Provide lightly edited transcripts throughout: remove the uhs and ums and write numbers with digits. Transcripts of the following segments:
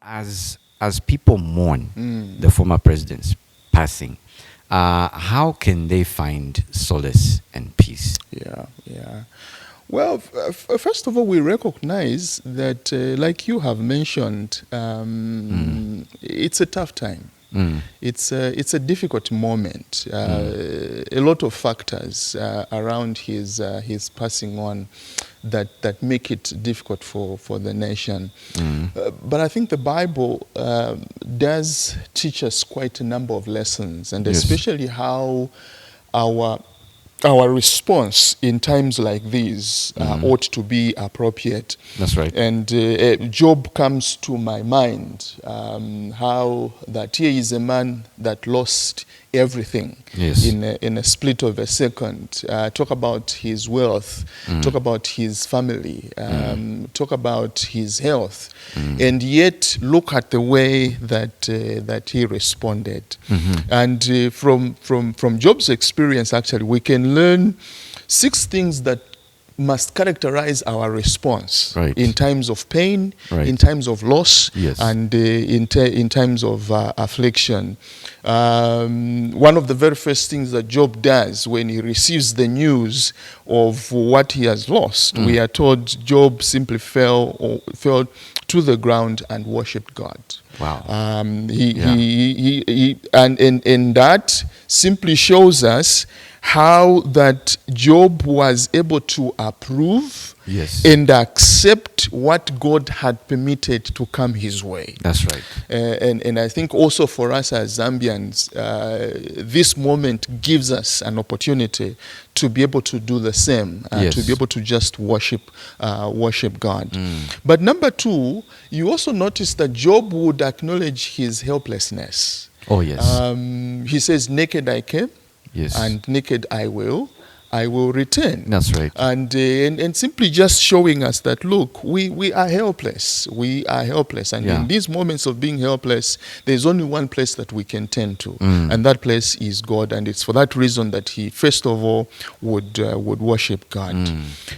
As people mourn the former president's passing, how can they find solace and peace? Yeah, yeah. Well, first of all, we recognize that, like you have mentioned, it's a tough time. It's a difficult moment. A lot of factors around his passing on that make it difficult for the nation. But I think the Bible does teach us quite a number of lessons, and especially how our response in times like these ought to be appropriate. That's right. And Job comes to my mind, how that here is a man that lost everything in a split of a second. Talk about his wealth, talk about his family, talk about his health, and yet look at the way that he responded. And from Job's experience, actually, we can learn 6 things that must characterize our response in times of pain, in times of loss, and in times of affliction. One of the very first things that Job does when he receives the news of what he has lost, we are told Job simply fell to the ground and worshipped God. Wow. And that simply shows us how that Job was able to approve and accept what God had permitted to come his way. That's right. And I think also for us as Zambians, this moment gives us an opportunity to be able to do the same, to be able to just worship God. But number 2, you also notice that Job would acknowledge his helplessness. Oh, yes. He says, naked I came, and naked I will return. That's right. And simply just showing us that, look, we are helpless. We are helpless. And in these moments of being helpless, there's only one place that we can turn to. And that place is God. And it's for that reason that he, first of all, would worship God.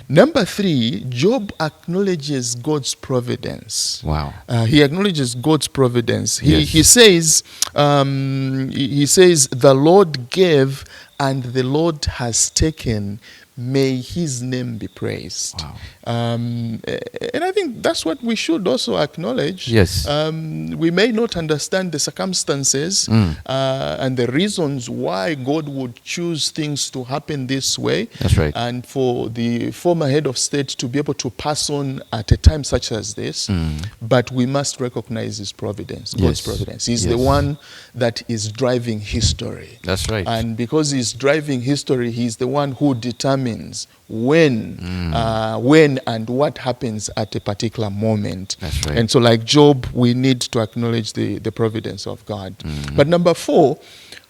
Number 3, Job acknowledges God's providence. Wow. He acknowledges God's providence. He says, the Lord gave and the Lord has taken, may his name be praised. Wow. And I think that's what we should also acknowledge. Yes. We may not understand the circumstances and the reasons why God would choose things to happen this way. That's right. And for the former head of state to be able to pass on at a time such as this. But we must recognize his providence, God's providence. He's the one that is driving history. That's right. And because he's driving history, he's the one who determines when and what happens at a particular moment. That's right. And so like Job, we need to acknowledge the providence of God. But number 4,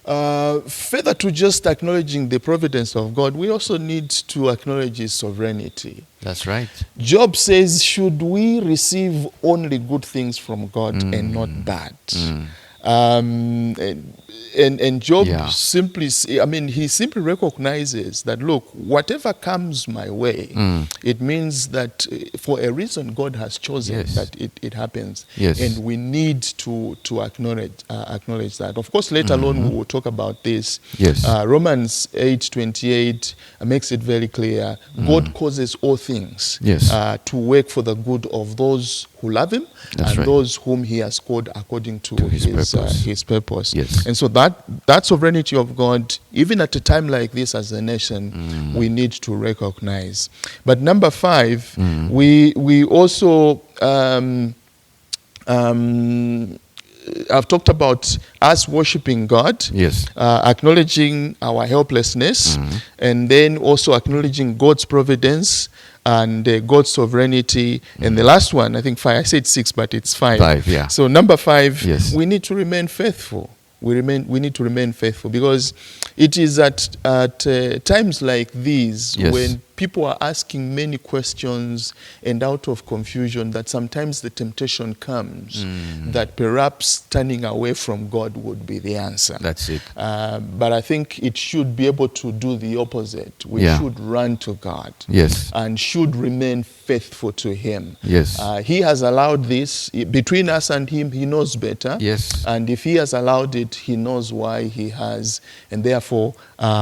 further to just acknowledging the providence of God, we also need to acknowledge his sovereignty. That's right. Job says, should we receive only good things from God and not bad? And Job simply recognizes that, look, whatever comes my way, it means that for a reason God has chosen that it happens. And we need to acknowledge that. Of course, later on we will talk about this. Romans 8:28 makes it very clear. God causes all things to work for the good of those who love him and those whom he has called according to his purpose. And so that sovereignty of God, even at a time like this as a nation, we need to recognize. But number 5, we also I've talked about us worshiping God, acknowledging our helplessness, and then also acknowledging God's providence and God's sovereignty. And the last one, I think 5, I said 6, but it's 5. So number 5, we need to remain faithful. We need to remain faithful, because it is at times like these when people are asking many questions, and out of confusion, that sometimes the temptation comes that perhaps turning away from God would be the answer. That's it. But I think it should be able to do the opposite. We should run to God. Yes. And should remain faithful to Him. Yes. He has allowed this. Between us and Him, He knows better. Yes. And if He has allowed it, He knows why He has. And therefore,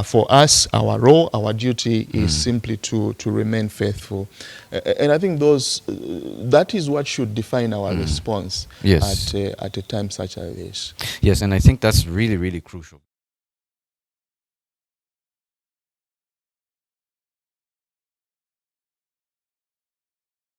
for us, our role, our duty is simply to remain faithful. And I think that is what should define our response at a time such as this. Yes, and I think that's really, really crucial.